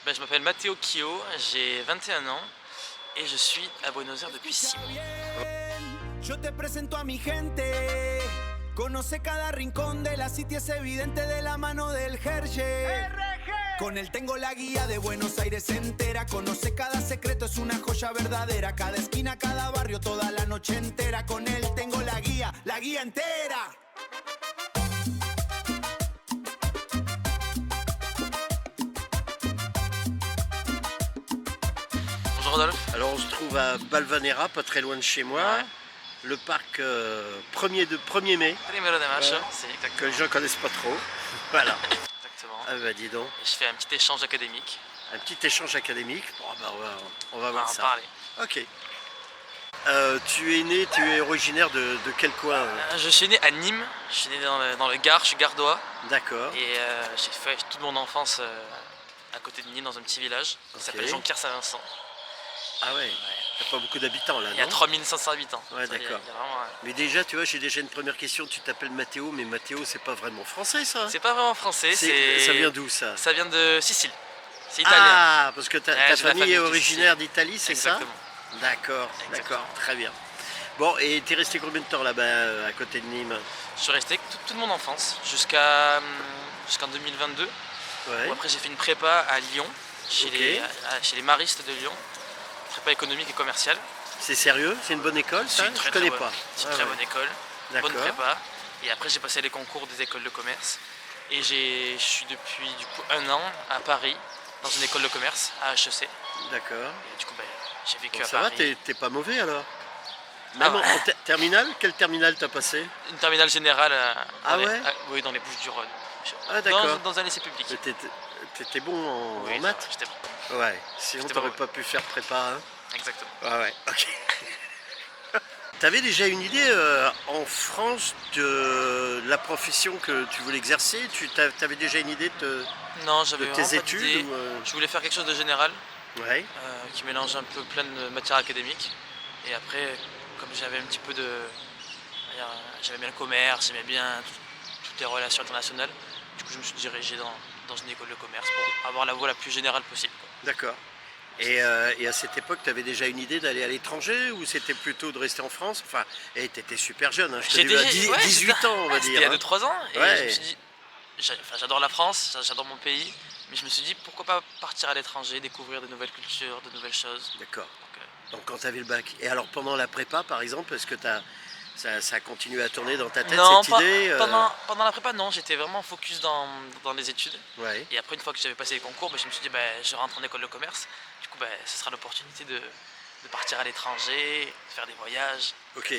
Je m'appelle Matteo Kio, j'ai 21 ans et je suis à Buenos Aires depuis 6 mois. Yo te presento a mi gente. Conoce cada rincón de la City, es evidente de la mano del Herge. Con él tengo la guía de Buenos Aires entera. Conoce cada secreto, es una joya verdadera. Cada esquina, cada barrio, toda la noche entera. Con él tengo la guía entera. Bonjour Rodolphe. Alors on se trouve à Valvanera, pas très loin de chez moi. Ouais. Le parc 1er mai, Primero de mayo, Ouais. c'est que exactement. les gens connaissent pas trop. Voilà. Exactement. Ah bah dis donc, Et je fais un petit échange académique. un petit échange académique. Bon, bah, on va On va voir en ça. parler. Ok. Tu es originaire de quel coin Je suis né à Nîmes, je suis né dans le Gard, je suis gardois. D'accord. Et j'ai fait toute mon enfance à côté de Nîmes dans un petit village qui s'appelle Jonquière-Saint-Vincent. Ah ouais, il n'y a pas beaucoup d'habitants là, Il y a non? 3500 habitants. Ouais, Ça, il y a d'accord. vraiment, Mais déjà, tu vois, j'ai déjà une première question. Tu t'appelles Matteo, mais Matteo, c'est pas vraiment français ça? c'est pas vraiment français, Ça vient d'où ça? ça vient de Sicile. C'est italien. Ah, parce que ta Ouais, j'ai la famille famille est de originaire Sicile. d'Italie, c'est ça? Exactement. D'accord, Exactement. d'accord, très bien. Bon, et t'es resté combien de temps là-bas, à côté de Nîmes? Je suis resté toute mon enfance jusqu'en 2022. Ouais, Où après j'ai fait une prépa à Lyon, chez, Ok. chez les maristes de Lyon, prépa économique et commerciale. c'est sérieux? C'est une bonne école ça? C'est une Je très, connais très pas. C'est une Ah très ouais, bonne école, D'accord, bonne prépa. Et après j'ai passé les concours des écoles de commerce. Et je suis depuis du coup 1 an à Paris, dans une école de commerce, à HEC. d'accord. Et du coup j'ai vécu Bon, à ça va, Paris. t'es pas mauvais alors? Ah Même ouais. en terminale? Quelle terminale t'as passé? Une terminale générale Ah ouais? oui, dans les Bouches-du-Rhône. Ah d'accord. Dans un lycée public. T'étais bon en Oui, maths? j'étais bon. Ouais, sinon J'étais t'aurais bon. pas pu faire prépa, hein? Exactement. Ah ouais, ok. T'avais déjà une idée en France de la profession que tu voulais exercer? T'avais déjà une idée Non, de j'avais vraiment tes pas d'idée. études Je voulais faire quelque chose de général. Ouais, Qui mélange un peu plein de matières académiques. Et après, comme j'avais un petit peu de. J'aimais bien le commerce, j'aimais bien toutes les relations internationales, du coup je me suis dirigé dans une école de commerce pour avoir la voie la plus générale possible, quoi. d'accord. Et à cette époque, tu avais déjà une idée d'aller à l'étranger ou c'était plutôt de rester en France? Enfin, t'étais super jeune, hein, je t'ai vu à 18 ans, on va C'était dire. il y a Hein. 2-3 ans, et Ouais. je me suis dit, j'adore la France, j'adore mon pays, mais je me suis dit pourquoi pas partir à l'étranger, découvrir de nouvelles cultures, de nouvelles choses. D'accord. Donc, Donc quand tu avais le bac. Et alors pendant la prépa, par exemple, est-ce que ça a continué à tourner dans ta tête non, cette idée pendant la prépa, non, j'étais vraiment focus dans les études. Ouais, Et après, une fois que j'avais passé les concours, je me suis dit, je rentre en école de commerce. Du coup, ce sera l'opportunité de partir à l'étranger, de faire des voyages. ok.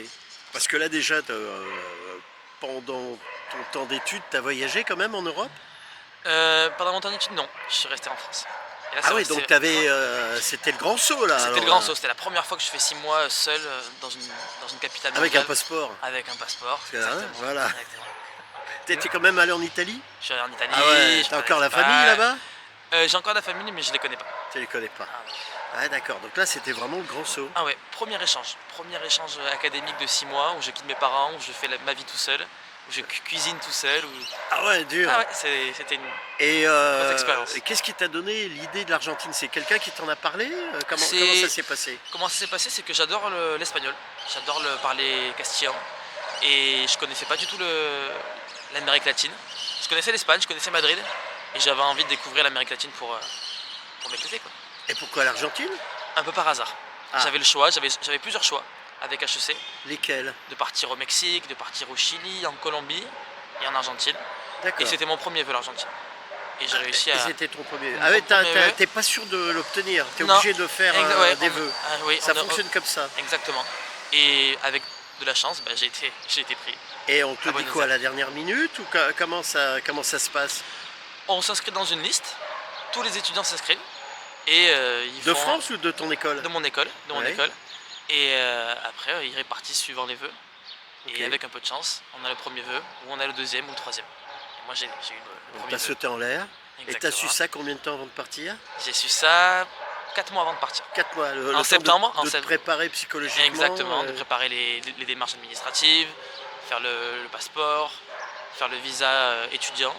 Parce que là déjà, pendant ton temps d'études, tu as voyagé quand même en Europe? Pendant mon temps d'études, non, je suis resté en France. Et là, Ah oui, donc c'était le grand saut là. c'était alors, le grand là. saut. C'était la première fois que je fais 6 mois seul dans une capitale Avec mondiale. un passeport. Avec un passeport. que, hein, Exactement. voilà. Exactement. T'étais quand même allé en Italie? Je suis allé en Italie. Ah ouais, je t'as suis encore allé la à famille Espagne. là-bas? J'ai encore la famille, mais je les connais pas. Tu les connais pas. Ah, ouais. Ah d'accord, donc là c'était vraiment le grand saut. Ah ouais, premier échange académique de 6 mois où je quitte mes parents, où je fais ma vie tout seul, où je cuisine tout seul. Ah ouais, dur. Ah ouais, c'était une Et grosse expérience. qu'est-ce qui t'a donné l'idée de l'Argentine? C'est quelqu'un qui t'en a parlé? Comment ça s'est passé? Comment ça s'est passé, c'est que j'adore l'espagnol, j'adore parler castillan et je connaissais pas du tout l'Amérique latine. Je connaissais l'Espagne, je connaissais Madrid et j'avais envie de découvrir l'Amérique latine pour m'éclater, quoi. Et pourquoi l'Argentine? Un peu par hasard. Ah. J'avais le choix, j'avais plusieurs choix avec HEC, Lesquels? de partir au Mexique, de partir au Chili, en Colombie et en Argentine. Et D'accord. c'était mon premier vœu, l'Argentine. Et j'ai réussi à. C'était ton premier. Mon Ah ouais, premier vœu. t'es pas sûr de l'obtenir. T'es Non. obligé de faire Ouais, des vœux. oui, Ça fonctionne comme ça. Exactement. Et avec de la chance, j'ai été pris. Et on te À dit Buenos quoi à Aires. la dernière minute ou comment ça se passe? On s'inscrit dans une liste, tous les étudiants s'inscrivent. Et ils De font France ou de ton école? de mon école, Ouais. Et après, ils répartissent suivant les vœux. Ok. Et avec un peu de chance, on a le premier vœu, ou on a le deuxième ou le troisième. Et moi, j'ai eu le Donc premier t'as vœu. sauté en l'air. Et t'as su Exactement. ça combien de temps avant de partir? J'ai su ça 4 mois avant de partir. 4 mois. Le En temps septembre, de te préparer psychologiquement. Exactement, de préparer les démarches administratives, faire le passeport, faire le visa étudiant,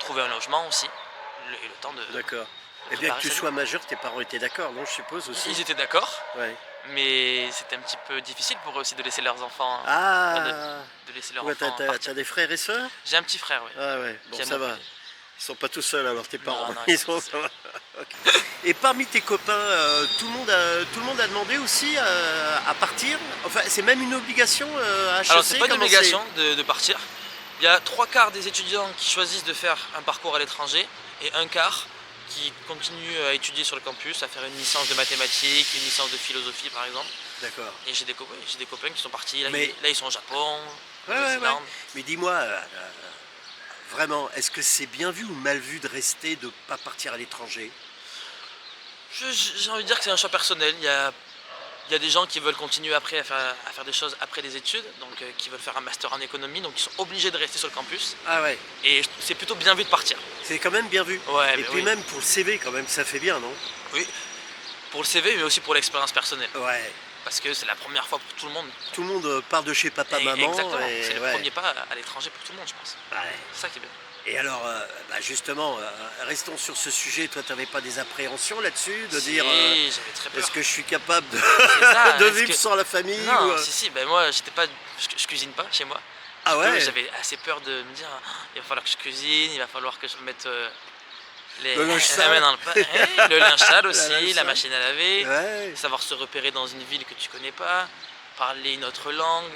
trouver un logement aussi, et le temps de D'accord. Et bien que tu sois majeur, tes parents étaient d'accord, non, je suppose aussi. Ils étaient d'accord, Ouais. mais c'était un petit peu difficile pour eux aussi de laisser leurs enfants, Ah, de laisser leurs ouais, enfants partir. t'as des frères et sœurs? J'ai un petit frère, oui. Ah ouais, bon Qui aime ça beaucoup. va. Ils sont pas tout seuls alors tes parents. non, Ils sont, ça va. Ok. Et parmi tes copains, tout le monde a demandé aussi à partir. Enfin, c'est même une obligation à HEC. Alors c'est pas une comment obligation de partir. Il y a 3/4 des étudiants qui choisissent de faire un parcours à l'étranger et 1/4 qui continuent à étudier sur le campus, à faire une licence de mathématiques, une licence de philosophie par exemple. D'accord. Et j'ai des copains qui sont partis, là, Mais- là ils sont au Japon, en Ouais, ouais, ouais. Nouvelle-Zélande. Mais dis-moi, vraiment, est-ce que c'est bien vu ou mal vu de rester, de pas partir à l'étranger? J'ai envie de dire que c'est un choix personnel. Il y a des gens qui veulent continuer après à faire des choses après les études, donc qui veulent faire un master en économie, donc ils sont obligés de rester sur le campus. Ah ouais, Et c'est plutôt bien vu de partir. c'est quand même bien vu. Ouais, Et mais puis oui. même pour le CV quand même, ça fait bien, non? Oui, pour le CV, mais aussi pour l'expérience personnelle. Ouais. Parce que c'est la première fois pour tout le monde. Tout le monde part de chez papa, maman. Exactement, et c'est le ouais. premier pas à l'étranger pour tout le monde, je pense. Ouais. C'est ça qui est bien. Et alors, justement, restons sur ce sujet. Toi, tu n'avais pas des appréhensions là-dessus de Si, dire j'avais très peur. est-ce que je suis capable de, C'est ça, de est-ce vivre que- sans la famille Non, ou, si, ben moi, j'étais pas, je cuisine pas chez moi. Ah Du coup, ouais. j'avais assez peur de me dire, il va falloir que je cuisine, il va falloir que je mette Le linge la sale. main dans le linge sale La aussi, linge la sale. machine à laver, Ouais. savoir se repérer dans une ville que tu connais pas, parler une autre langue,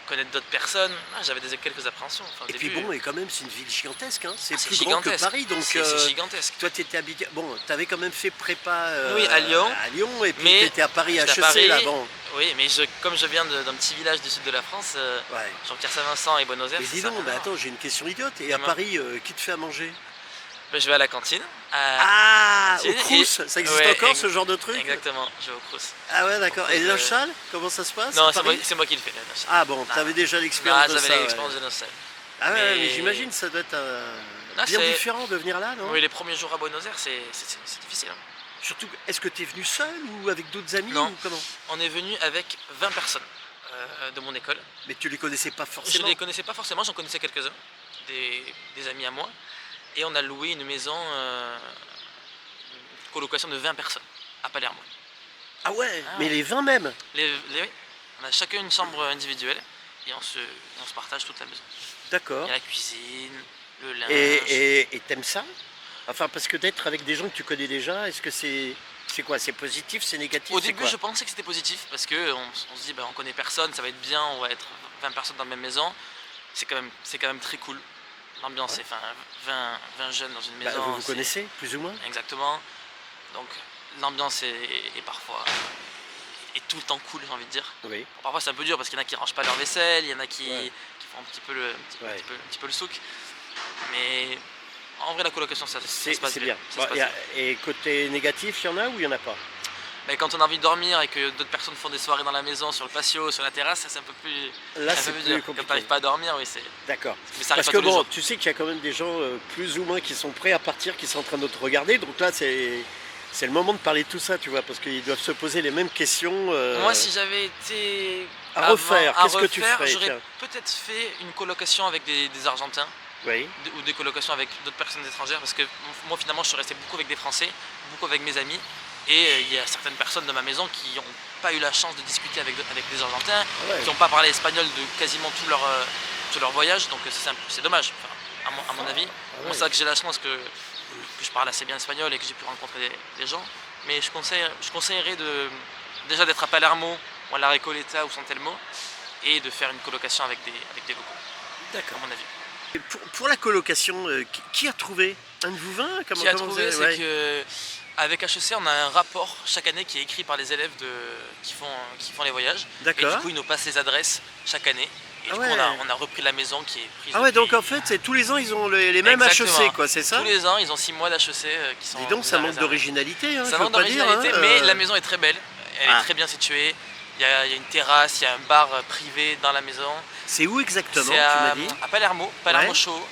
connaître d'autres personnes. Ah, j'avais quelques appréhensions. Enfin, au Et puis début, bon, et quand même, c'est une ville gigantesque. Hein. C'est c'est plus grand que gigantesque. Paris. Donc, C'est gigantesque. toi, tu étais habitué. Bon, tu avais quand même fait prépa Oui, à Lyon. Et puis Mais tu étais à Paris, à j'étais HEC, à Paris. là. Bon. Oui, mais comme je viens d'un petit village du sud de la France, Ouais. Jean-Pierre-Saint-Vincent et Buenos Aires, Mais dis ça donc, n'a mais rien à voir. attends, j'ai une question idiote. Et à Dis-moi. Paris, qui te fait à manger? Ben, je vais à la cantine. Ah, au et- Crous, ça existe ouais, encore ce genre de truc? Exactement, je vais au Crous. Ah ouais, d'accord. Et le linge Euh, sale, comment ça se passe? Non, à Paris c'est moi qui le fais. Là, Ah bon, t'avais déjà l'expérience de j'avais ça. Ouais. l'expérience de Noces. Ah ouais, mais mais- j'imagine ça doit être Ah, bien c'est- différent de venir là, non? Oui, les premiers jours à Buenos Aires, c'est difficile. Hein. Surtout, est-ce que t'es venu seul ou avec d'autres amis Non. ou comment? On est venu avec 20 personnes de mon école. Mais tu les connaissais pas Je forcément. ne les connaissais pas forcément, j'en connaissais quelques-uns, des amis à moi. Et on a loué une maison, une colocation de 20 personnes à Palermo. Ah ouais, Ah mais ouais. les 20 même. Oui, on a chacun une chambre individuelle et on se partage toute la maison. D'accord. Il y a la cuisine, le linge. Et t'aimes ça? Enfin, parce que d'être avec des gens que tu connais déjà, est-ce que c'est quoi? C'est positif, c'est négatif? Au c'est début, quoi? je pensais que c'était positif parce que on se dit, on connaît personne, ça va être bien, on va être 20 personnes dans la même maison. C'est quand même très cool. L'ambiance, Ouais. c'est 20 jeunes dans une Bah, maison. vous vous c'est- connaissez, plus ou moins? Exactement. Donc l'ambiance est parfois est tout le temps cool, j'ai envie de dire. Oui. Bon, parfois c'est un peu dur parce qu'il y en a qui rangent pas leur vaisselle, il y en a qui Ouais. font un petit peu le souk. Mais en vrai, la colocation, ça se C'est passe bien. Ça se passe bien. Et côté négatif, il y en a ou il y en a pas? Mais quand on a envie de dormir et que d'autres personnes font des soirées dans la maison, sur le patio, sur la terrasse, ça c'est un peu plus. Là, un c'est peu plus dur. Quand compliqué. t'arrives pas à dormir, oui, c'est. D'accord. Mais ça arrive Parce pas que tous les bon, jours. tu sais qu'il y a quand même des gens plus ou moins qui sont prêts à partir, qui sont en train de te regarder. Donc là, c'est le moment de parler de tout ça, tu vois, parce qu'ils doivent se poser les mêmes questions. Moi, si j'avais été. à refaire, à qu'est-ce que tu refaire, ferais? J'aurais Tiens. peut-être fait une colocation avec des Argentins. Oui. Ou des colocations avec d'autres personnes étrangères parce que moi finalement je suis resté beaucoup avec des Français, beaucoup avec mes amis et il y a certaines personnes de ma maison qui n'ont pas eu la chance de discuter avec des Argentins, Ouais. qui n'ont pas parlé espagnol de quasiment tout leur voyage, donc c'est dommage, enfin, à mon avis. Ah Moi ouais. c'est vrai que j'ai la chance que je parle assez bien espagnol et que j'ai pu rencontrer des gens, mais je conseillerais déjà d'être à Palermo ou à La Recoleta ou San Telmo et de faire une colocation avec des locaux, D'accord. à mon avis. Et pour la colocation, qui a trouvé? Un de vous 20? Qui a comment trouvé, vous c'est avez- ouais. que avec HEC, on a un rapport chaque année qui est écrit par les élèves qui font les voyages. Et D'accord. du coup, ils nous passent les adresses chaque année. Et Ah du coup, ouais. on a repris la maison qui est prise. Ah ouais, donc depuis- en fait, c'est tous les ans, ils ont les mêmes Exactement. HEC, quoi, c'est ça? Tous les ans, ils ont 6 mois d'HEC qui sont. Dis donc, déjà ça manque réservés. d'originalité, hein, Ça je veux manque pas dire. d'originalité, hein, mais la maison est très belle. Elle Ah. est très bien située. Il y a une terrasse, il y a un bar privé dans la maison. C'est où exactement, C'est tu m'as dit? à Palermo, Palermo Ouais. Show,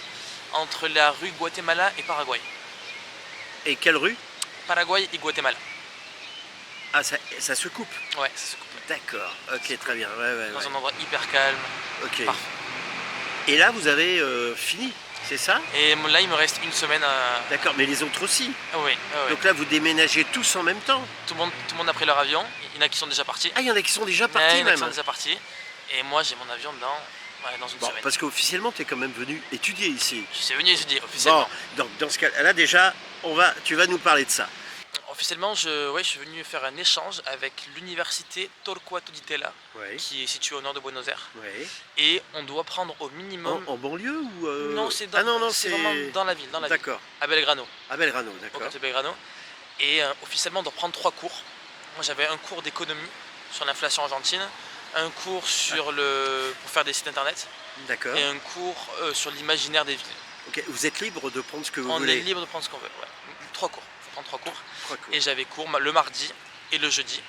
entre la rue Guatemala et Paraguay. Et quelle rue? Paraguay et Guatemala. Ah, ça se coupe. Ouais, ça se coupe. D'accord, ok, très bien. Ouais, ouais, Dans ouais. un endroit hyper calme. Ok. Parfait. Et là, vous avez fini. C'est ça? Et là, il me reste une semaine à... D'accord, mais les autres aussi. Ah oui, Donc là, vous déménagez tous en même temps? tout le monde a pris leur avion. Il y en a qui sont déjà partis. Ah, il y en a qui sont déjà Il y partis en a qui sont même. déjà partis. Et moi, j'ai mon avion dans une Bon, semaine. parce qu'officiellement, tu es quand même venu étudier ici. Je suis venu étudier officiellement. Bon, donc dans ce cas-là, déjà, tu vas nous parler de ça. Officiellement, je suis venu faire un échange avec l'université Torquato di Tella, Oui. qui est située au nord de Buenos Aires. Oui. Et on doit prendre au minimum... En banlieue ou Non, c'est dans, Ah non, c'est vraiment dans la ville, D'accord. à Belgrano, À Belgrano, au d'accord. quartier Belgrano. Et officiellement, on doit prendre 3 cours. Moi, j'avais un cours d'économie sur l'inflation argentine, un cours pour faire des sites internet, D'accord. et un cours sur l'imaginaire des villes. Ok, vous êtes libre de prendre ce que vous On voulez. est libre de prendre ce qu'on veut. Ouais. 3 cours. Il faut prendre 3 cours. 3 cours. Et j'avais cours le mardi et le jeudi.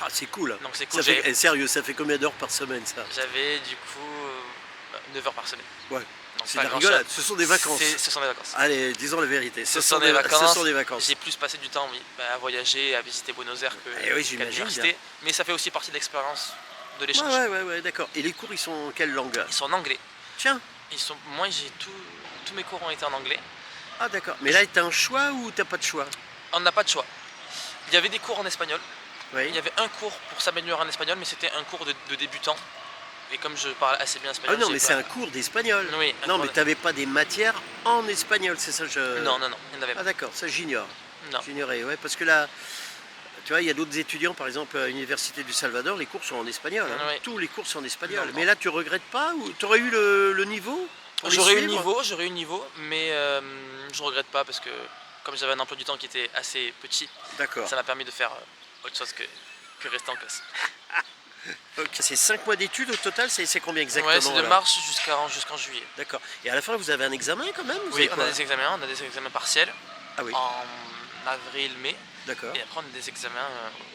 Ah, c'est cool. Donc c'est cool. Ça fait, sérieux, ça fait combien d'heures par semaine ça? J'avais du coup 9 heures par semaine. Ouais. Donc C'est pas de la grand-chose. rigolade, ce sont des vacances. Ce sont des vacances. Allez, disons la vérité. Ce sont des vacances. Ce sont des vacances. J'ai plus passé du temps à voyager, à visiter Buenos Aires Eh oui, qu'à j'imagine l'université. bien. Mais ça fait aussi partie de l'expérience de l'échange. Ouais, d'accord. Et les cours, ils sont en quelle langue? Ils sont en anglais. Tiens. Moi, tous mes cours ont été en anglais. Ah d'accord. Mais là, t'as un choix ou t'as pas de choix? On n'a pas de choix. Il y avait des cours en espagnol. Oui. Il y avait un cours pour s'améliorer en espagnol, mais c'était un cours de débutant. Et comme je parle assez bien Ah espagnol... non, j'ai mais pas- c'est un cours d'espagnol. Oui, un Non, cours mais t'avais pas des matières en espagnol, c'est ça Non, il n'y en avait Ah pas. d'accord, ça j'ignore. Non. J'ignorais, ouais, parce que là, tu vois, il y a d'autres étudiants, par exemple à l'université du Salvador, les cours sont en espagnol. Hein. Oui. Tous les cours sont en espagnol. Non. Mais là, tu regrettes pas ou t'aurais eu le niveau pour les J'aurais eu suivre le niveau, mais je regrette pas parce que comme j'avais un emploi du temps qui était assez petit, D'accord. ça m'a permis de faire autre chose que rester en classe. Ok. C'est 5 mois d'études au total, c'est combien exactement Ouais, c'est de là mars jusqu'en juillet. D'accord. Et à la fin, vous avez un examen quand même vous Oui, avez on quoi a des examens partiels Ah oui, en avril, mai, d'accord. et après on a des examens,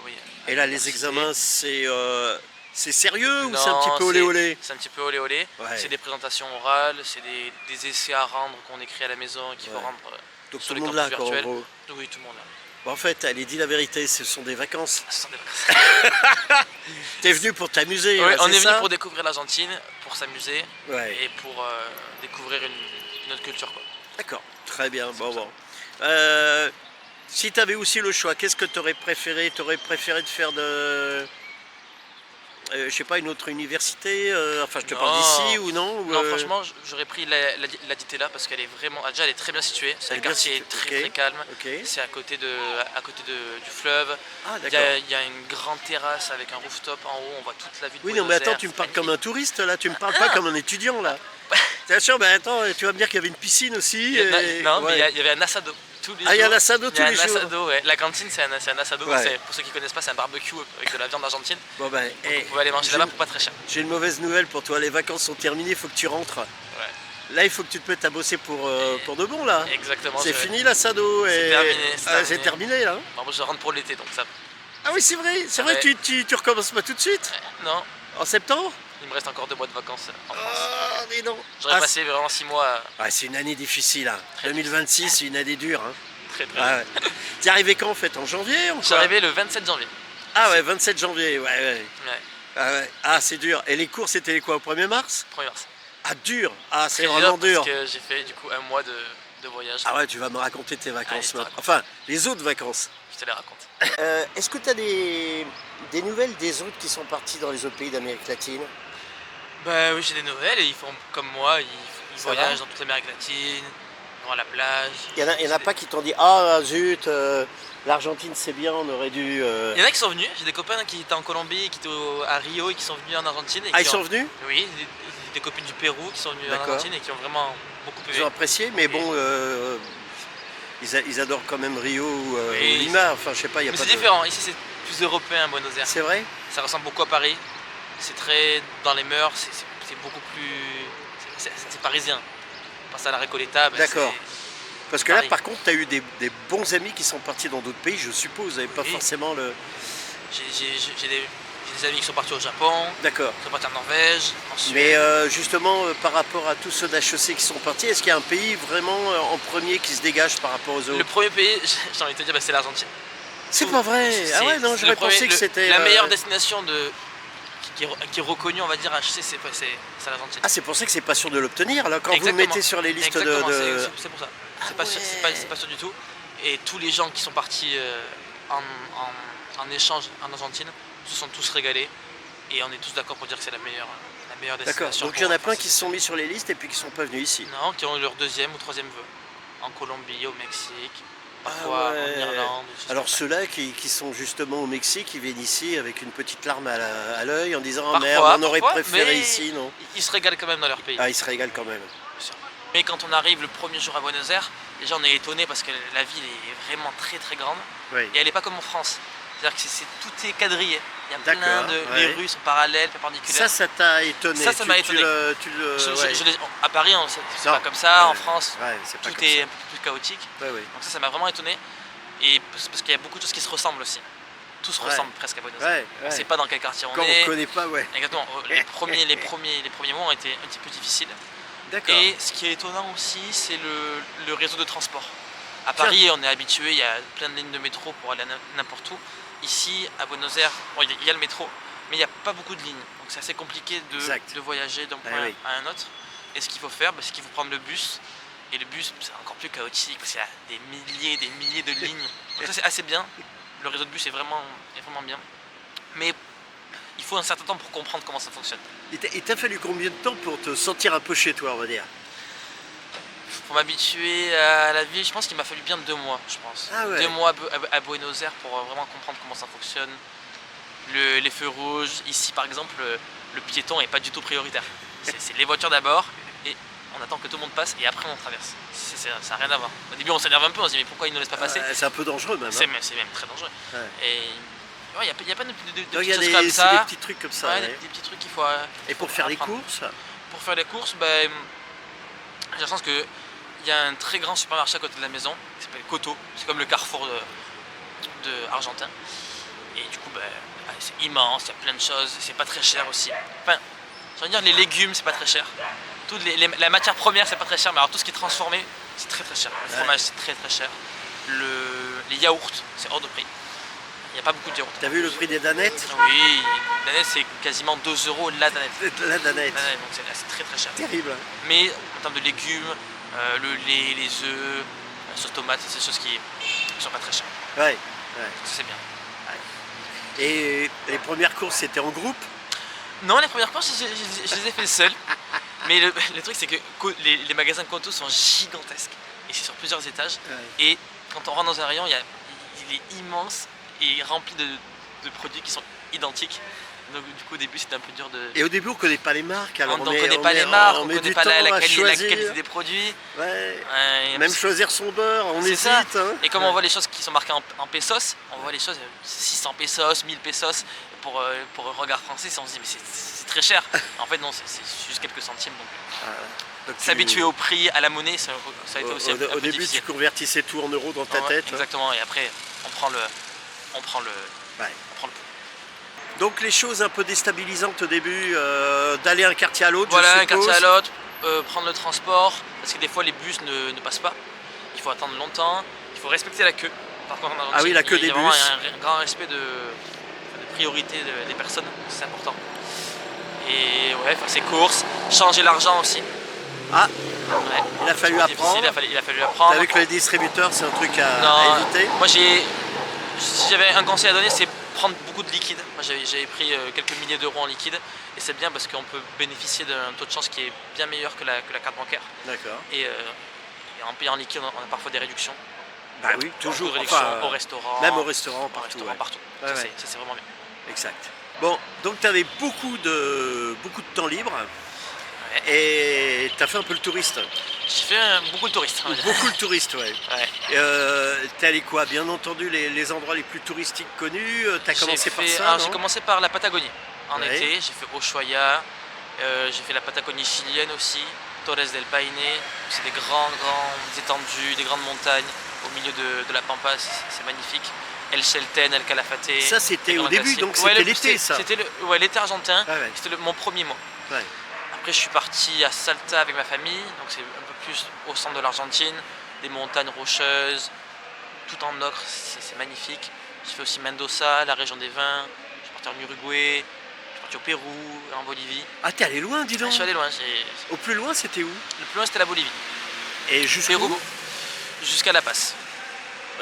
oui. Et là, les université. examens, c'est sérieux ou Non, c'est un petit peu olé olé? C'est un petit peu olé olé. Ouais. C'est des présentations orales, c'est des essais à rendre qu'on écrit à la maison et qu'il faut Ouais. rendre Donc sur tout le les monde campus là, quoi, en virtuels. gros. Oui, tout le monde là. Bon, en fait, allez, dis la vérité, ce sont des vacances. Ce sont des vacances. T'es venu pour t'amuser, Ouais, là, on c'est est venu ça pour découvrir l'Argentine, pour s'amuser Ouais. et pour découvrir une autre culture, quoi. D'accord, très bien, bon. Si tu avais aussi le choix, qu'est-ce que tu aurais préféré? Tu aurais préféré de faire je sais pas, une autre université enfin, je te parle Non. d'ici ou non ou, Non, franchement, j'aurais pris la Di Tella parce qu'elle est vraiment. Déjà, elle est très bien située. C'est Elle un est bien quartier située, très ok. très calme. Ok. C'est à côté du fleuve. Ah, Il y d'accord. il y a une grande terrasse avec un rooftop en haut. On voit toute la ville de Oui, non, mais Buenos attends, Aires, tu me c'est parles comme un magnifique. touriste, là, tu me parles pas comme un étudiant, là. T'es sûr, ben attends, tu vas me dire qu'il y avait une piscine aussi. Non, mais ouais. il y avait un asado. Tous les Ah, il y a jours. un asado tous les Il y a un jours. asado, ouais. La cantine, c'est un asado. Ouais. Pour ceux qui connaissent pas, c'est un barbecue avec de la viande argentine. Bon, ben, Vous pouvez aller manger là-bas pour pas très cher. j'ai une mauvaise nouvelle pour toi, les vacances sont terminées, il faut que tu rentres. Ouais. Là, il faut que tu te mettes à bosser pour de bon, là. Exactement. C'est fini l'assado. C'est terminé, C'est terminé, là. Bon, moi, je rentre pour l'été, donc ça. Ah oui, c'est vrai, Ouais. tu recommences pas tout de suite? Non, En septembre? il me reste encore 2 mois de vacances en France. Ah, dis donc. J'aurais Ah, passé vraiment 6 mois c'est une année difficile, hein. 2026, c'est une année dure. Hein. très très. Ah, ouais. T'es arrivé quand en fait? En janvier ou Je suis quoi? arrivé le 27 janvier. Ah ouais, 27 janvier, ouais. Ouais, Ah, ouais. Ah, c'est dur. Et les cours, c'était les quoi, au 1er mars? 1er mars. Ah, dur. Ah, c'est Très vraiment dur. Parce que j'ai fait du coup un mois de voyage. Ah ouais, tu vas me raconter tes vacances Allez, je te maintenant. raconte. Enfin, les autres vacances. Je te les raconte. Est-ce que tu as des nouvelles des autres qui sont partis dans les autres pays d'Amérique latine? Bah oui, j'ai des nouvelles et ils font comme moi, ils Ça va voyagent dans toute l'Amérique latine, vont à la plage. Il y en a pas qui t'ont dit ah zut, l'Argentine c'est bien, on aurait dû. Il y en a qui sont venus, j'ai des copains qui étaient en Colombie, qui étaient à Rio et qui sont venus en Argentine. Et Ah, qui ils sont ont- venus? Oui, des copines du Pérou qui sont venues en D'accord. Argentine et qui ont vraiment beaucoup Ils aimé. ont apprécié, mais bon, ils adorent quand même Rio ou Oui, Lima. Enfin, je sais pas, il y a Mais pas c'est de. différent, ici c'est plus européen à Buenos Aires. C'est vrai? Ça ressemble beaucoup à Paris. C'est très dans les mœurs, c'est beaucoup plus. C'est parisien. On passe à la Recoleta. D'accord. Parce que là, Paris. par contre, tu as eu des bons amis qui sont partis dans d'autres pays, je suppose. Vous n'avez pas Oui. forcément le. J'ai des amis qui sont partis au Japon, D'accord. qui sont partis en Norvège, en Suède. Mais justement, par rapport à tous ceux d'HEC qui sont partis, est-ce qu'il y a un pays vraiment en premier qui se dégage par rapport aux Le autres? premier pays, j'ai envie de te dire, c'est l'Argentine. C'est pas vrai. Ah ouais, non, C'est j'aurais le premier- pensé que c'était. la meilleure destination qui est reconnu, on va dire, HC, c'est l'Argentine. Ah, c'est pour ça que c'est pas sûr de l'obtenir, là, quand vous le Exactement. mettez sur les listes Exactement, de... c'est pour ça. Ah C'est pas, sûr, ouais. c'est pas sûr du tout. Et tous les gens qui sont partis en échange en Argentine se sont tous régalés. Et on est tous d'accord pour dire que c'est la meilleure D'accord, destination. donc il y en a pour plein passer qui se sont mis sur les listes et puis qui sont pas venus ici. Non, qui ont eu leur deuxième ou troisième vœu. En Colombie, au Mexique, parfois Ah ouais. en Irlande. des choses Alors comme ça. ceux-là qui sont justement au Mexique, ils viennent ici avec une petite larme à l'œil en disant « Oh Parfois, merde, on aurait parfois, préféré mais ici, non ?» Ils se régalent quand même dans leur pays. Ah, ils se régalent quand même. Bien sûr. Mais quand on arrive le premier jour à Buenos Aires, déjà on est étonné parce que la ville est vraiment très très grande. Oui. Et elle n'est pas comme en France. C'est-à-dire que tout est quadrillé. Il y a plein D'accord, de. ouais. Les rues sont parallèles, perpendiculaires. Ça t'a étonné. Ça m'a étonné. À Paris, c'est Non. pas comme ça. En Ouais. France, Ouais, c'est pas tout comme est ça. un peu plus chaotique. Ouais, ouais. Donc ça m'a vraiment étonné. Et parce qu'il y a beaucoup de choses qui se ressemblent aussi. Tout se Ouais. ressemble presque à Buenos Aires. Ouais, On ne ouais. sait pas dans quel quartier on Quand est. on connaît pas, ouais. Exactement. Les premiers mois ont été un petit peu difficiles. D'accord. Et ce qui est étonnant aussi, c'est le réseau de transport. À Paris, on est habitué, il y a plein de lignes de métro pour aller n'importe où. Ici, à Buenos Aires, bon, il y a le métro, mais il n'y a pas beaucoup de lignes. Donc c'est assez compliqué Exact. de voyager d'un point oui. à un autre. Et ce qu'il faut faire, c'est qu'il faut prendre le bus. Et le bus, c'est encore plus chaotique, parce qu'il y a des milliers de lignes. Donc ça, c'est assez bien. Le réseau de bus est vraiment bien. Mais il faut un certain temps pour comprendre comment ça fonctionne. Il t'a fallu combien de temps pour te sentir un peu chez toi, on va dire? Pour m'habituer à la vie, je pense qu'il m'a fallu bien 2 mois, je pense. Ah ouais. 2 mois à Buenos Aires pour vraiment comprendre comment ça fonctionne. Les feux rouges, ici par exemple, le piéton n'est pas du tout prioritaire. C'est les voitures d'abord, et on attend que tout le monde passe, et après on traverse. Ça n'a rien à voir. Au début on s'énerve un peu, on se dit mais pourquoi ils ne laissent pas passer? C'est un peu dangereux même. C'est Hein. même très dangereux. Ouais. Et il y a pas de Donc il y petites a choses comme des ça. petits trucs comme ça. Ouais, ouais. des petits trucs qu'il faut. Et pour faire les apprendre. courses, Pour faire les courses, j'ai la chance qu'il y a un très grand supermarché à côté de la maison qui s'appelle Coto. C'est comme le Carrefour de argentin. Et du coup, c'est immense, il y a plein de choses, c'est pas très cher aussi. Enfin, je veux dire, les légumes, c'est pas très cher. La matière première, c'est pas très cher, mais alors tout ce qui est transformé, c'est très très cher. Le fromage, c'est très très cher. Les yaourts, c'est hors de prix. Il n'y a pas beaucoup de yaourts. t'as vu le prix des danettes? Oui, la danette, c'est quasiment 2 € la danette. La danette. Donc c'est très très cher. Terrible. Mais en termes de légumes, le lait, les œufs, la sauce tomate, c'est des choses qui sont pas très chères. Ouais. Ouais. Ça, c'est bien. Et les premières courses, c'était en groupe? Non, les premières courses, je les ai fait seul. Mais le truc, c'est que les magasins Coto sont gigantesques. Et c'est sur plusieurs étages. Ouais. Et quand on rentre dans un rayon, il est immense et rempli de produits qui sont identiques. Donc du coup, au début, c'était un peu dur de... Et au début, on connaît pas les marques. Alors on ne connaît pas les marques, on ne connaît pas la qualité des produits. Ouais. Ouais, Même choisir son beurre, on c'est hésite. ça. Hein. Et comme on voit les choses qui sont marquées en pesos, on voit les choses 600 pesos, 1000 pesos pour un regard français, on se dit mais c'est très cher. En fait non, c'est juste quelques centimes. Donc Donc s'habituer au prix, à la monnaie, ça a été aussi un peu au début, difficile. tu convertissais tout en euros dans ta Ouais, tête. Hein. exactement. Et après, on prend le Ouais. pouls. Donc les choses un peu déstabilisantes au début, d'aller d'un quartier à l'autre, Voilà, je un quartier à suppose. l'autre, prendre le transport, parce que des fois les bus ne passent pas. Il faut attendre longtemps, il faut respecter la queue. Par contre, en Ah oui, la queue il y a des vraiment bus. un grand respect de priorité des personnes, c'est important. Et ouais, faire ses courses, changer l'argent aussi. Ah, Ouais. il a fallu C'est apprendre. difficile, il a fallu apprendre. Avec le distributeur, c'est un truc à Non, éviter. moi si j'avais un conseil à donner, c'est prendre beaucoup de liquide. Moi j'avais pris quelques milliers d'euros en liquide et c'est bien parce qu'on peut bénéficier d'un taux de change qui est bien meilleur que la carte bancaire. D'accord. Et en payant en liquide, on a parfois des réductions. Bah oui, toujours. Beaucoup de réductions Enfin, au restaurant. même au restaurant, Au partout. restaurant, ouais. partout. Ouais, Ça, ouais. c'est vraiment bien. Exact. Bon, donc tu avais beaucoup de temps libre Ouais. et tu as fait un peu le touriste. J'ai fait beaucoup de touristes. on va dire. Beaucoup le touriste, ouais. Ouais. T'es allé quoi? Bien entendu, les endroits les plus touristiques connus. T'as commencé par ça, Alors, j'ai non? commencé par la Patagonie en Ouais. été. J'ai fait Ushuaia, j'ai fait la Patagonie chilienne aussi, Torres del Paine. C'est des grandes étendues, des grandes montagnes au milieu de la Pampa, c'est magnifique. El Chelten, El Calafate. Ça, c'était les au grands début, glaciers. donc Ouais, c'était l'été, ça. C'était l'été argentin, Ah ouais. c'était mon premier mois. Ouais. Après, je suis parti à Salta avec ma famille, donc c'est un peu plus au centre de l'Argentine, des montagnes rocheuses, tout en ocre, c'est magnifique. J'ai fait aussi Mendoza, la région des vins, je suis parti en Uruguay, je suis parti au Pérou, en Bolivie. Ah, t'es allé loin, dis Je donc. suis allé loin. Au plus loin, c'était où? Le plus loin, c'était la Bolivie. Et jusqu'où? Pérou, jusqu'à La Paz.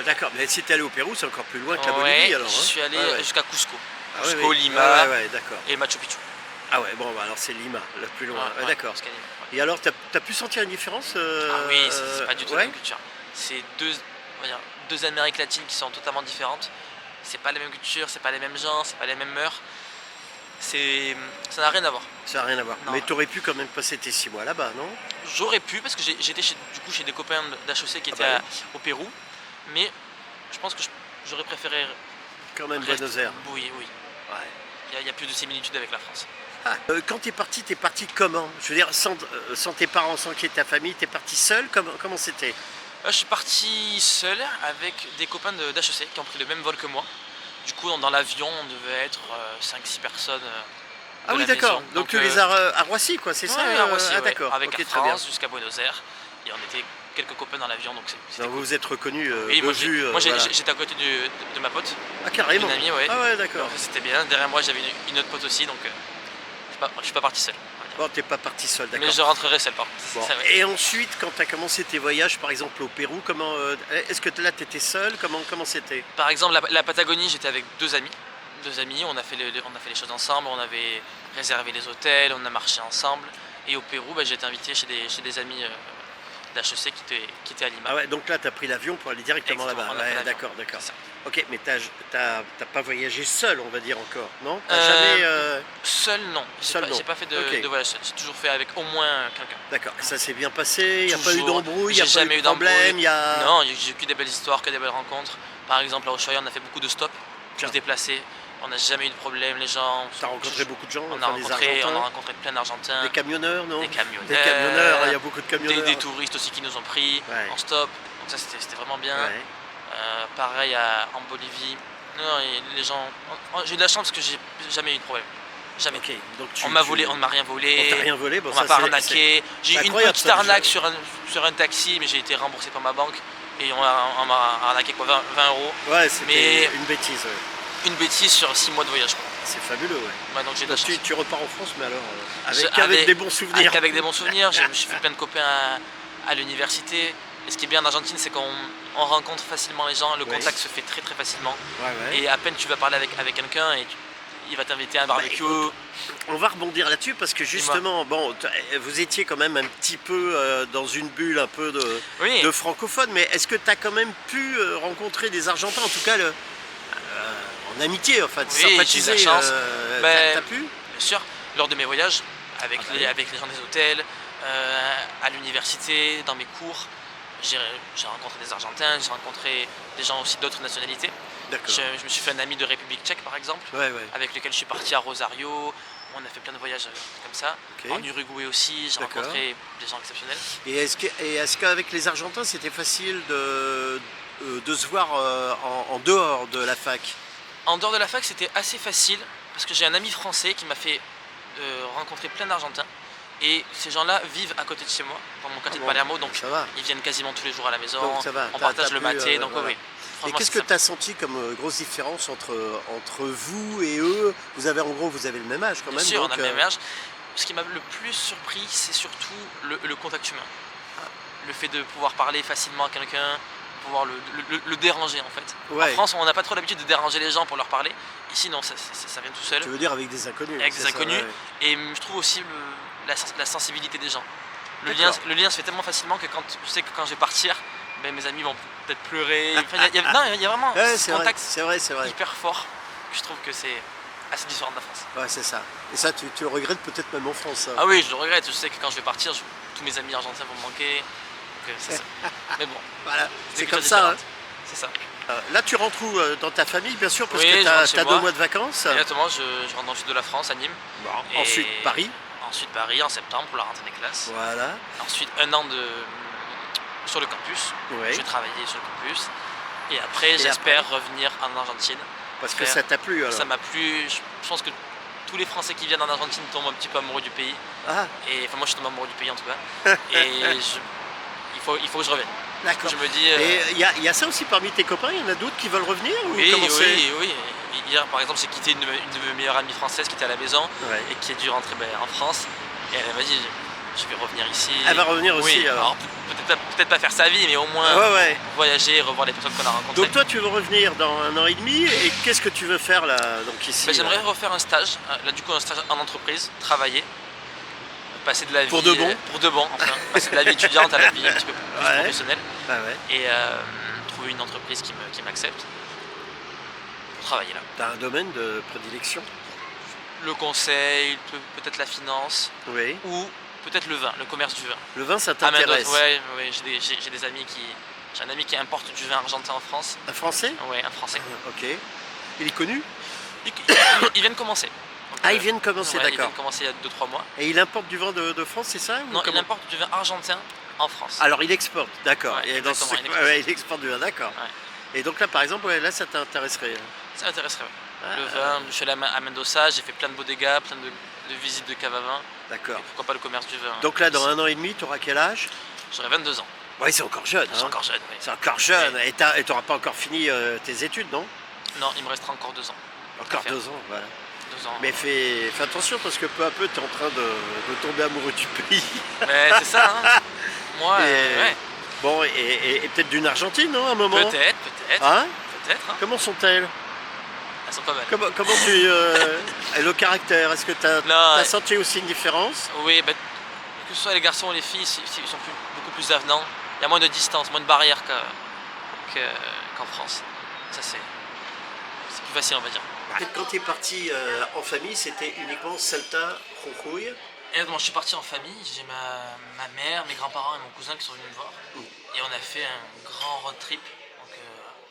D'accord, mais si t'es allé au Pérou, c'est encore plus loin que la Ouais, Bolivie alors. je hein. suis allé Ouais, ouais. jusqu'à Cusco. Ah, ouais, Cusco, ouais. Lima Ouais, d'accord. et Machu Picchu. Ah ouais, bon, bah, alors c'est Lima, le plus loin. Ouais, D'accord. jusqu'à Lima, ouais. Et alors, t'as pu sentir une différence Ah oui, c'est pas du tout la ouais. même culture. C'est on va dire, deux Amériques latines qui sont totalement différentes. C'est pas la même culture, c'est pas les mêmes gens, c'est pas les mêmes mœurs. Ça n'a rien à voir. Ça n'a rien à voir. Non. Mais t'aurais pu quand même passer tes 6 mois là-bas, non? J'aurais pu parce que j'étais du coup chez des copains d'HEC qui étaient bah au Pérou, mais je pense que j'aurais préféré Quand même rester. Buenos Aires. Oui, oui. Ouais. Il y a plus de similitudes avec la France. Ah, quand t'es parti comment? Je veux dire, sans tes parents, sans qu'il y ait ta famille, t'es parti seul? Comment c'était? Je suis parti seul avec des copains d'HEC qui ont pris le même vol que moi. Du coup, dans l'avion, on devait être 5-6 personnes. Ah oui, d'accord. Donc tu les as à Roissy, quoi, c'est ça? Ouais, à Roissy, Ah ouais. d'accord. Avec Ok, Air très bien. France jusqu'à Buenos Aires. Et on était quelques copains dans l'avion, donc c'était Donc cool. vous vous êtes reconnus Oui, de moi, vue. moi, Voilà. j'étais à côté de ma pote, Ah carrément. d'une amie, ouais. Ah ouais, d'accord. Donc, c'était bien. Derrière moi, j'avais une autre pote aussi, donc je suis pas parti seul. on va dire. Bon, t'es pas parti seul, d'accord. Mais je rentrerai seul, par contre. Bon. Ça, ouais. Et ensuite, quand tu as commencé tes voyages, par exemple au Pérou, comment est-ce que là tu étais seul? Comment c'était? Par exemple, la Patagonie, j'étais avec deux amis. On a fait les choses ensemble, on avait réservé les hôtels, on a marché ensemble. Et au Pérou, j'ai été invité chez des amis d'HEC qui étaient à Lima. Ah ouais, donc là tu as pris l'avion pour aller directement Exactement, là-bas. on a pris Ouais, l'avion. d'accord. C'est ça. Ok, mais t'as pas voyagé seul, on va dire encore, non? T'as Euh, jamais. Seul, non. Seul, non. J'ai pas fait Ok. de voyage seul. J'ai toujours fait avec au moins quelqu'un. D'accord, ça s'est bien passé, il n'y a pas eu Toujours. d'embrouille, il n'y a J'ai pas jamais eu eu de problème, d'embrouille. il y a. Non, j'ai eu que des belles histoires, que des belles rencontres. Par exemple, à Ushuaia, on a fait beaucoup de stops pour Tiens. se déplacer. On n'a jamais eu de problème, les gens. T'as rencontré beaucoup de gens, On a enfin, des Argentins, rencontré plein d'Argentins. des camionneurs, non? Des camionneurs. Des camionneurs, il y a beaucoup de camionneurs. Des touristes aussi qui nous ont pris Ouais. en stop. Donc ça, c'était vraiment bien. Ouais. Pareil en Bolivie. Non, et les gens. J'ai eu de la chance parce que j'ai jamais eu de problème. Jamais. Ok, donc On m'a volé, on ne m'a rien volé. On t'a rien volé, bon, On ça, m'a pas c'est- arnaqué. J'ai eu une incroyable, petite ça, déjà. arnaque sur un taxi, mais j'ai été remboursé par ma banque. Et on m'a arnaqué quoi, 20 €. Ouais, c'était Mais- une bêtise, ouais. Une bêtise sur 6 mois de voyage. Quoi. C'est fabuleux, ouais. Ouais, donc j'ai de la Donc chance. tu repars en France, mais alors Je- avec des bons souvenirs. Avec des bons souvenirs. Je me suis fait plein de copains à l'université. Et ce qui est bien en Argentine, c'est qu'on rencontre facilement les gens. Le Oui. contact se fait très très facilement. Ouais. Et à peine tu vas parler avec quelqu'un et il va t'inviter à un barbecue. écoute, On va rebondir là-dessus parce que justement, bon, vous étiez quand même un petit peu dans une bulle un peu Oui, de francophones, mais est-ce que tu as quand même pu rencontrer des Argentins, en tout cas en amitié, enfin, Oui, j'ai eu de la sympathiser chance. t'as pu? bien sûr. Lors de mes voyages, avec Ah bah les gens des hôtels, à l'université, dans mes cours, j'ai rencontré des Argentins, j'ai rencontré des gens aussi d'autres nationalités. D'accord. Je me suis fait un ami de République tchèque par exemple, Ouais. avec lequel je suis parti à Rosario. On a fait plein de voyages comme ça. Ok. En Uruguay aussi, j'ai D'accord. rencontré des gens exceptionnels. Et est-ce qu'avec les Argentins, c'était facile de se voir en dehors de la fac? En dehors de la fac, c'était assez facile parce que j'ai un ami français qui m'a fait rencontrer plein d'Argentins. Et ces gens-là vivent à côté de chez moi, dans mon quartier Ah de bon, Palermo, donc ça va. ils viennent quasiment tous les jours à la maison. Donc ça va, On t'as partage le pu, maté, donc voilà. oui. Et Franchement, qu'est-ce c'est que tu as senti comme grosse différence entre vous et eux? Vous avez le même âge quand Bien même. sûr, donc, on a le même âge. Ce qui m'a le plus surpris, c'est surtout le contact humain. Le fait de pouvoir parler facilement à quelqu'un, pouvoir le déranger en fait. Ouais. En France, on n'a pas trop l'habitude de déranger les gens pour leur parler. Ici, non, ça vient tout seul. Tu veux dire avec des inconnus? Avec c'est des ça, inconnus. ouais. Et je trouve aussi la sensibilité des gens. D'accord. Le lien se fait tellement facilement que je sais que quand je vais partir, mes amis vont peut-être pleurer. Enfin, il y a vraiment Ouais, ce c'est vrai, contact c'est vrai. hyper fort que je trouve que c'est assez différent de la France. Ouais, c'est ça. Et ça, tu le regrettes peut-être même en France. Ça. Ah oui, je le regrette. Je sais que quand je vais partir, tous mes amis argentins vont me manquer. Donc, c'est ça. Mais bon, Voilà, c'est cultures comme ça. Hein. différentes. C'est ça. Là, tu rentres où dans ta famille, bien sûr, parce Oui, que je tu rentre as chez 2 moi. mois de vacances. Exactement, je rentre dans le sud de la France, à Nîmes. Et Ensuite, Paris. Ensuite, Paris en septembre pour la rentrée des classes. Voilà. Ensuite, un an sur le campus. Oui. Je vais travailler sur le campus. Et après, j'espère revenir en Argentine. Parce que faire- ça t'a plu alors. Ça m'a plu. Je pense que tous les Français qui viennent en Argentine tombent un petit peu amoureux du pays. Ah, Et enfin, moi, je suis tombé amoureux du pays en tout cas. Et il faut que je revienne. d'accord. Je me dis. Et il y a ça aussi parmi tes copains, il y en a d'autres qui veulent revenir ou oui, comment c'est? oui. Hier, par exemple, j'ai quitté une de mes meilleures amies françaises qui était à la maison Ouais. et qui a dû rentrer en France. Et elle m'a dit, je vais revenir ici. Elle va revenir Oui, aussi alors. peut-être pas faire sa vie, mais au moins Ouais. voyager, revoir les personnes qu'on a rencontrées. Donc toi tu veux revenir dans 1 an et demi et qu'est-ce que tu veux faire là donc ici? J'aimerais refaire un stage, là du coup un stage en entreprise, travailler, passer de la vie... Pour de bon Pour de bon, enfin, passer de la vie étudiante à la vie un petit peu plus Ouais. professionnelle Ah ouais. et trouver une entreprise qui m'accepte pour travailler là. T'as un domaine de prédilection? Le conseil, peut-être la finance Oui. ou peut-être le vin, le commerce du vin. Le vin ça Ah, mais t'intéresse? ouais, j'ai des amis qui... J'ai un ami qui importe du vin argentin en France. Un français? Ouais, un français. Ok. Il est connu? Ils viennent commencer. Donc, Ah ils viennent commencer, ouais, Ils d'accord. viennent commencer il y a 2-3 mois. Et il importe du vin de France, c'est ça? Ou Non, il comment? importe du vin argentin en France. Alors il exporte, d'accord. Ouais, Et dans ce... exactement, il exporte. ouais, il exporte du vin, d'accord. Ouais. Et donc là par exemple, ouais, là ça t'intéresserait? Ça m'intéresserait. Ouais. Ah, Le vin, je suis allé à Mendoza, j'ai fait plein de bodegas, plein de visites de cave à vin. D'accord. Et pourquoi pas le commerce du vin. Donc là dans 1 an et demi, tu auras quel âge? J'aurai 22 ans. Oui, c'est encore jeune. Je suis Hein. encore jeune. Ouais. C'est encore jeune. Et tu n'auras pas encore fini tes études, non? Non, il me restera encore 2 ans. Encore faire. 2 ans, voilà. 2 ans. Mais fais attention parce que peu à peu, tu es en train de tomber amoureux du pays. Mais c'est ça, hein. Moi, Et- ouais. Bon, et peut-être d'une Argentine, non, à un moment? Peut-être. Hein? Peut-être. Hein. Comment sont-elles? Elles sont pas mal. Comment tu... et le caractère, est-ce que tu as senti aussi une différence? Oui, bah, que ce soit les garçons ou les filles, ils sont beaucoup plus avenants. Il y a moins de distance, moins de barrières qu'en France. Ça, c'est plus facile, on va dire. Quand tu es parti en famille, c'était uniquement Salta, Jujuy. Et moi, je suis parti en famille. J'ai ma mère, mes grands-parents et mon cousin qui sont venus me voir. Et on a fait un grand road trip donc,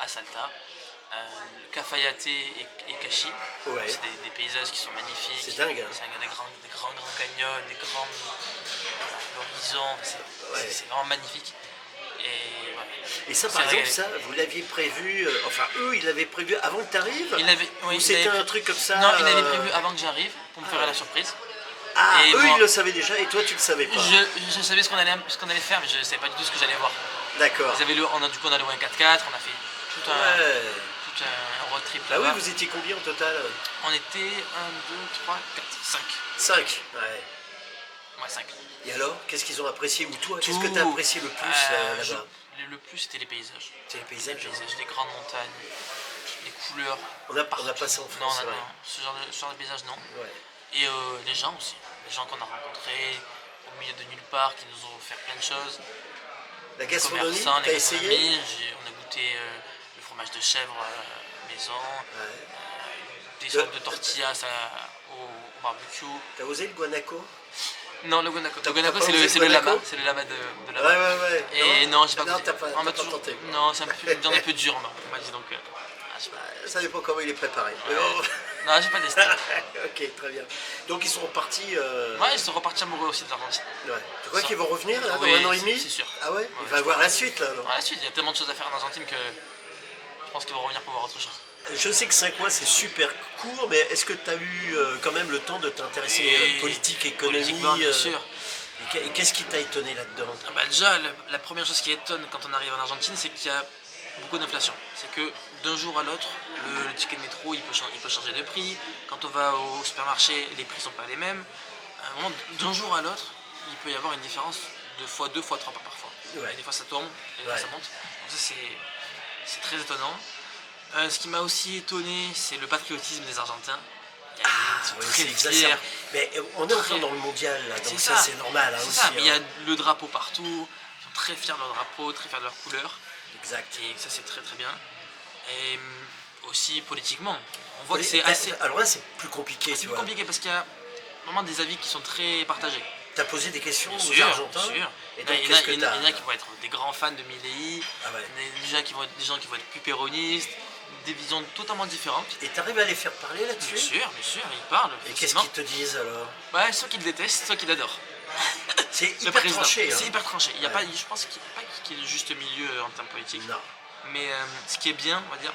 à Salta. Cafayate et Cachi. Ouais. C'est des paysages qui sont magnifiques. C'est dingue, hein. C'est des grands canyons, des grands l'horizon. Ouais. C'est vraiment magnifique. Et, ouais. Et ça, C'est par exemple, régalé. ça, vous l'aviez prévu, enfin eux, ils l'avaient prévu avant que tu arrives? Oui, Ou c'était un truc comme ça? Non, il avait prévu avant que j'arrive pour me faire la surprise. Ah, Et eux, moi- ils le savaient déjà et toi, tu le savais pas? Je savais ce qu'on allait faire, mais je ne savais pas du tout ce que j'allais voir. D'accord. Du coup, on a loué un 4x4, on a fait tout un road trip Ah oui, là-bas. vous étiez combien au total? On était 1, 2, 3, 4, 5. 5. Ouais. Ouais, 5. Et alors, qu'est-ce qu'ils ont apprécié? Ou toi, qu'est-ce que tu as apprécié le plus là-bas? Le plus, c'était les paysages. C'est les paysages. Les grandes montagnes, les couleurs. On n'a pas ça en France, Non, ouais. ce genre de paysages, non. Ouais. Et les gens aussi. Les gens qu'on a rencontrés au milieu de nulle part, qui nous ont offert plein de choses. La Les gastronomie, commerçants, t'as les essayé? gastronomies, on a goûté le fromage de chèvre maison, Ouais. des sortes de tortillas au barbecue. T'as osé le guanaco? Non, le guanaco. T'as Le guanaco, pas c'est osé le le lama. guanaco? C'est le lama de Ouais, là-bas. ouais. Et non, j'ai pas Non, goûté. t'as pas On m'a tenté. toujours- Non, c'est une viande un peu dure, on m'a dit donc. Je sais pas. Ça dépend comment il est préparé. Mais Ouais. bon. Non, j'ai pas testé. Ok, très bien. Donc ils sont repartis. Ouais, ils sont repartis amoureux aussi de l'Argentine. Ouais. Tu crois qu'ils vont revenir là, dans Oui, 1 an et demi? c'est sûr. Ah ouais? Ouais, Il va y avoir la suite là. alors. Par la suite, il y a tellement de choses à faire en Argentine que je pense qu'ils vont revenir pour voir autre chose. Je sais que 5 mois c'est super court, mais est-ce que tu as eu quand même le temps de t'intéresser Et politique, économie politiquement, bien sûr. Et qu'est-ce qui t'a étonné là-dedans? Ah bah déjà, la première chose qui étonne quand on arrive en Argentine, c'est qu'il y a beaucoup d'inflation. C'est que d'un jour à l'autre, le ticket de métro il peut changer de prix. Quand on va au supermarché, les prix sont pas les mêmes. À un moment, d'un jour à l'autre, il peut y avoir une différence de fois 2, fois 3 parfois. Ouais. Et des fois ça tombe, et des fois Ouais. ça monte. Donc ça c'est très étonnant. Ce qui m'a aussi étonné, c'est le patriotisme des Argentins. Il y a ils sont Oui, très c'est fiers. exacerbé. Mais on est encore dans le mondial là, donc ça c'est normal hein, C'est aussi. ça, mais il y a hein. le drapeau partout. Ils sont très fiers de leur drapeau, très fiers de leur couleur. Exact. Et ça c'est très très bien. Et aussi politiquement, on voit que c'est assez Alors là c'est plus compliqué, tu plus vois. compliqué parce qu'il y a vraiment des avis qui sont très partagés. T'as posé des questions Bien aux sûr, Argentins? bien sûr. Et Il y donc en a- qu'est-ce que il y en a- t'as? il y en a qui vont être des grands fans de Milei, Ah ouais. des gens qui vont être plus péronistes, des visions totalement différentes. Et t'arrives à les faire parler Bien là-dessus? sûr, ils parlent. Et qu'est-ce forcément. qu'ils te disent alors? Ouais, soit qu'ils le détestent, soit qu'ils l'adorent. C'est Le hyper président. tranché. Hein. C'est hyper tranché. Il y a Ouais. pas, je pense qu'il n'y a pas qu'il y ait le juste milieu en termes politiques. Non. Mais ce qui est bien, on va dire,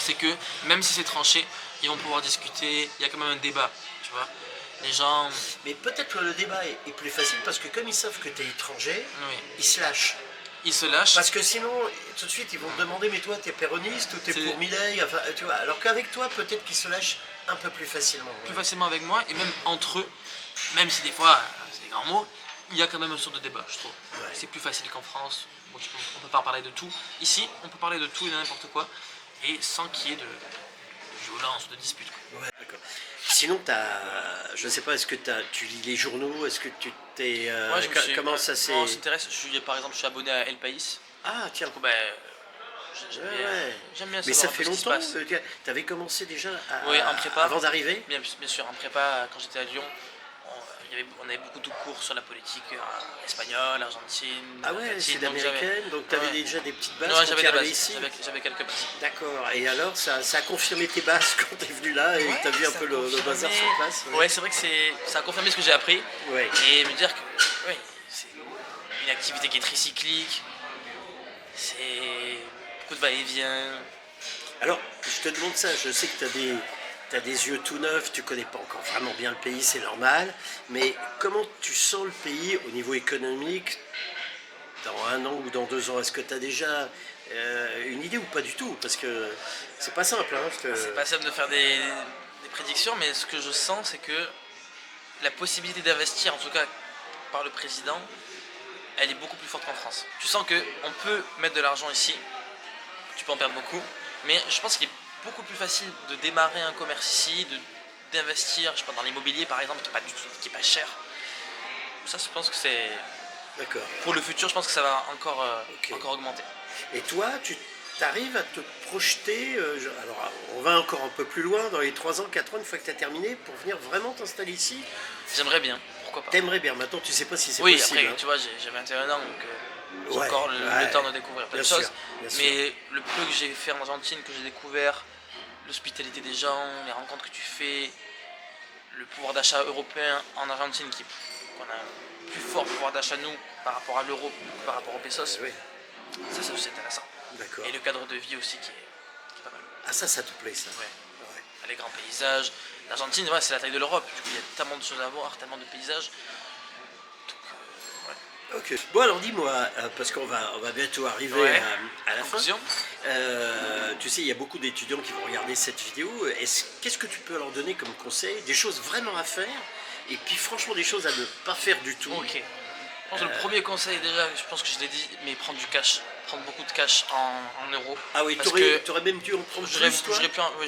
c'est que même si c'est tranché, ils vont pouvoir discuter. Il y a quand même un débat, tu vois. Les gens, Mais peut-être que le débat est plus facile parce que comme ils savent que t'es étranger, oui, ils se lâchent. ils se lâchent. Parce que sinon, tout de suite, ils vont te demander, mais toi, t'es péroniste ou t'es C'est- pour Milei, enfin, tu vois. Alors qu'avec toi, peut-être qu'ils se lâchent un peu plus facilement. Plus facilement avec moi, et même entre eux, même si des fois, c'est des grands mots, il y a quand même une sorte de débat, je trouve. Ouais. C'est plus facile qu'en France, bon, on peut pas parler de tout. Ici, on peut parler de tout et de n'importe quoi, et sans qu'il y ait de violence, de dispute. Quoi. Ouais, d'accord. Sinon, je sais pas, est-ce que tu lis les journaux? Est-ce que tu t'es. Moi, je me suis- comment ça s'est. Non, ça t'intéresse, par exemple, je suis abonné à El País. Ah, tiens. Du coup, j'aime Ouais, bien, ouais. j'aime bien Mais savoir ça un peu fait ce qui se longtemps passe. que tu avais commencé déjà Oui, en prépa. avant d'arriver? Bien sûr, en prépa, quand j'étais à Lyon, on avait beaucoup de cours sur la politique espagnole, argentine, Ah ouais, latine, c'est donc j'avais- d'américaine, donc tu avais Ouais. déjà des petites bases Non, quand j'avais tu es des arrivé bases, ici? j'avais quelques bases. D'accord, et alors ça a confirmé tes bases quand tu es venu là et Ouais, tu as vu un ça peu a le confirmé. bazar sur place? Ouais, c'est vrai que ça a confirmé ce que j'ai appris. Ouais. Et me dire que c'est une activité qui est très cyclique, c'est beaucoup de va-et-vient. Alors, je te demande ça, je sais que tu as des yeux tout neufs, tu connais pas encore vraiment bien le pays, c'est normal, mais comment tu sens le pays au niveau économique dans 1 an ou dans 2 ans? Est-ce que tu as déjà une idée ou pas du tout? Parce que c'est pas simple. Hein, C'est pas simple de faire des prédictions, mais ce que je sens, c'est que la possibilité d'investir, en tout cas par le président, elle est beaucoup plus forte qu'en France. Tu sens qu'on peut mettre de l'argent ici, tu peux en perdre beaucoup, mais je pense qu'il est beaucoup plus facile de démarrer un commerce ici, d'investir, je sais pas, dans l'immobilier par exemple, qui est pas cher. Ça, je pense que c'est... D'accord. Pour le futur, je pense que ça va encore Ok. augmenter. Et toi, tu arrives à te projeter, alors on va encore un peu plus loin, dans les 3 ans, 4 ans, une fois que tu as terminé, pour venir vraiment t'installer ici? J'aimerais bien, pourquoi pas. T'aimerais bien, maintenant tu sais pas si c'est Oui, possible. après, hein. tu vois, j'ai 21 ans, donc j'ai Ouais, encore ouais. le temps de découvrir plein de Bien choses. sûr, bien sûr. Mais le peu que j'ai fait en Argentine, que j'ai découvert, l'hospitalité des gens, les rencontres que tu fais, le pouvoir d'achat européen en Argentine, qu'on a un plus fort pouvoir d'achat nous par rapport à l'euro, par rapport au pesos, Oui, ça c'est aussi intéressant. d'accord. Et le cadre de vie aussi qui est pas mal. Ah ça te plaît ça? Ouais. Ouais. Les grands paysages. L'Argentine, ouais, c'est la taille de l'Europe, du coup il y a tellement de choses à voir, tellement de paysages. Ok. Bon alors dis-moi, parce qu'on va bientôt arriver Ouais. à la fin. Conclusion. Tu sais, il y a beaucoup d'étudiants qui vont regarder cette vidéo. Qu'est-ce que tu peux leur donner comme conseil? Des choses vraiment à faire et puis franchement des choses à ne pas faire du tout. Ok. Je pense que le premier conseil déjà, je pense que je l'ai dit, mais prendre du cash. Prendre beaucoup de cash en euros. Ah oui, Parce t'aurais que même dû en prendre j'aurais plus toi?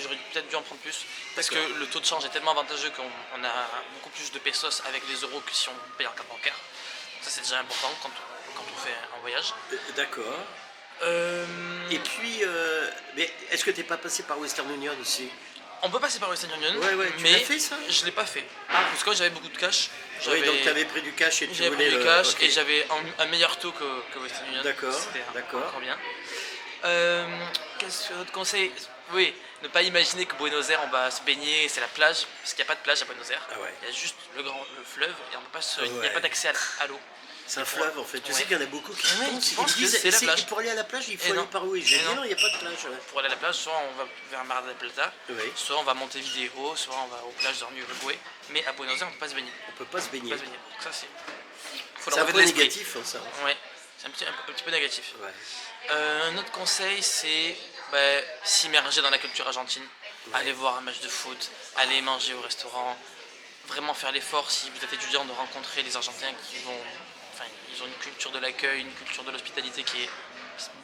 j'aurais peut-être dû en prendre plus. Parce que D'accord. le taux de change est tellement avantageux qu'on a beaucoup plus de pesos avec les euros que si on paye en carte bancaire. Ça c'est déjà important quand on fait un voyage. D'accord. Euh, Et puis, mais est-ce que t'es pas passé par Western Union aussi? On peut passer par Western Union, Ouais, tu mais l'as fait, ça? je l'ai pas fait. Parce que quand j'avais beaucoup de cash, Oui, donc tu avais pris du cash et tu j'avais voulais pris du le... cash ok. et j'avais un meilleur taux que Western Union. D'accord, C'était d'accord. encore bien. Qu'est-ce que d'autre conseil? Oui, ne pas imaginer que Buenos Aires on va se baigner, c'est la plage, parce qu'il n'y a pas de plage à Buenos Aires. Ah ouais. Il y a juste le fleuve et on peut pas il n'y a Ouais. pas d'accès à l'eau. C'est un fleuve en fait. Tu Ouais. sais qu'il y en a beaucoup qui Ouais, pensent, qui ils pensent me disent, que c'est la et plage. pour aller à la plage, il faut Et aller non. par où? Et j'ai Et dit non. non, il n'y a pas de plage. Ouais. Pour aller à la plage, soit on va vers Mar del Plata, Oui. soit on va à Montevideo, soit on va aux plages de Uruguay. Mais à Buenos Aires on peut pas se baigner. On peut pas se On baigner. peut pas se baigner. Donc ça c'est. Faut C'est leur un enlever peu de l'esprit. négatif hein, ça. Ouais, c'est un petit peu négatif. Ouais. Un autre conseil, c'est s'immerger dans la culture argentine, aller voir un match de foot, aller manger au restaurant, vraiment faire l'effort si vous êtes étudiant de rencontrer les Argentins ils ont une culture de l'accueil, une culture de l'hospitalité qui est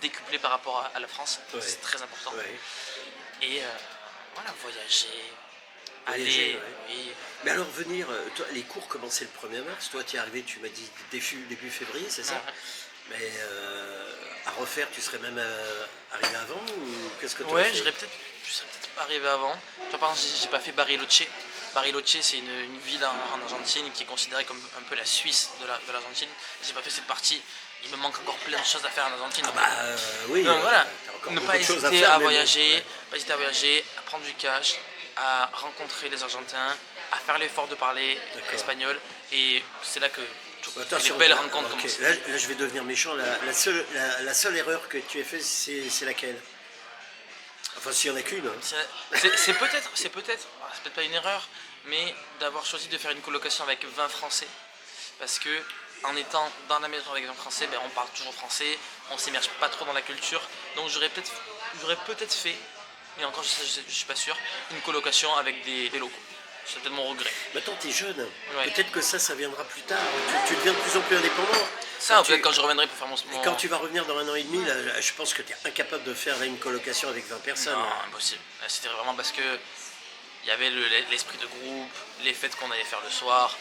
décuplée par rapport à la France, Ouais. c'est très important. Ouais. Et voilà, voyager, Voyager, aller, ouais. oui. Mais alors venir, toi, les cours commençaient le 1er mars, toi tu es arrivé, tu m'as dit début février, c'est ça? Ouais. Mais à refaire, tu serais même arrivé avant ou qu'est-ce que tu Ouais, fait? je serais peut-être arrivé avant. Tu vois, par exemple, j'ai pas fait Bariloche. Bariloche, c'est une ville en Argentine qui est considérée comme un peu la Suisse de l'Argentine. J'ai pas fait cette partie. Il me manque encore plein de choses à faire en Argentine. Ah bah oui, Donc voilà, t'as encore ne beaucoup pas de choses à hésiter faire, à mais bon, voyager, ouais. pas hésiter à voyager, à prendre du cash, à rencontrer les Argentins, à faire l'effort de parler D'accord. espagnol. Et c'est là que Attention, les belles là, rencontres ok. commencent. Là, je vais devenir méchant. La seule erreur que tu as faite, c'est laquelle? Enfin, s'il n'y en a qu'une. Hein. C'est peut-être pas une erreur, mais d'avoir choisi de faire une colocation avec 20 Français. Parce que en étant dans la maison avec des gens français, on parle toujours français, on s'immerge pas trop dans la culture. Donc j'aurais peut-être fait, mais encore je suis pas sûr, une colocation avec des locaux. C'est peut-être mon regret. Maintenant, tu es jeune. Ouais. Peut-être que ça viendra plus tard. Tu deviens de plus en plus indépendant. Ça, peut-être quand je reviendrai pour faire mon... Et quand tu vas revenir dans 1 an et demi, là, je pense que tu es incapable de faire une colocation avec 20 personnes. Non, impossible. Là, c'était vraiment parce que il y avait l'esprit de groupe, les fêtes qu'on allait faire le soir.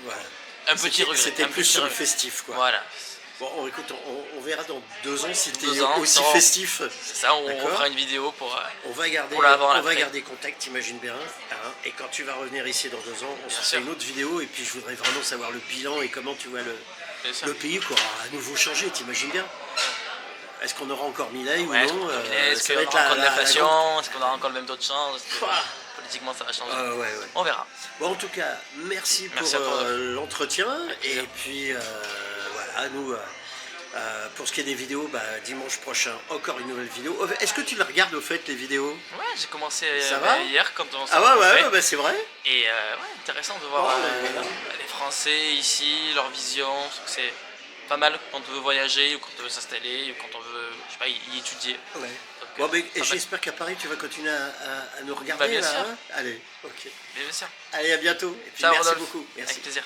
Voilà. Un petit regret. C'était plus sur le regret. festif, quoi. Voilà. Bon, écoute, on verra dans 2 ans si tu es 2 ans, aussi festif. C'est ça, on D'accord. fera une vidéo pour... On va garder, pour l'avant, on va l'après. garder contact, t'imagines bien. Hein, et quand tu vas revenir ici dans 2 ans, on se fait sûr. une autre vidéo. Et puis je voudrais vraiment savoir le bilan et comment tu vois Bien sûr. le pays qui aura à nouveau changé, t'imagines bien. Est-ce qu'on aura encore Milei ou Ouais, non est-ce ça qu'on va aura être encore de la l'inflation? Est-ce qu'on aura encore le même taux de change? Pouah. Politiquement, ça va changer. Ouais. On verra. Bon, en tout cas, merci Merci pour à toi. l'entretien. Et plaisir. puis, voilà, nous, pour ce qui est des vidéos, dimanche prochain, encore une nouvelle vidéo. Est-ce que tu la regardes au fait, les vidéos? Ouais, j'ai commencé Ça va hier quand on s'est Ah rencontrés. ouais, c'est vrai. Et intéressant de voir Oh, les Français ici, leur vision. Je trouve que c'est pas mal quand on veut voyager ou quand on veut s'installer ou quand on veut, je sais pas, y étudier. Ouais. Donc, Bon, mais pas mal. j'espère qu'à Paris, tu vas continuer à nous regarder. Bien là, sûr. hein. Allez, ok. Bien sûr. Allez, à bientôt. Et puis, Ciao, merci Rodolphe. beaucoup. Merci. Avec plaisir.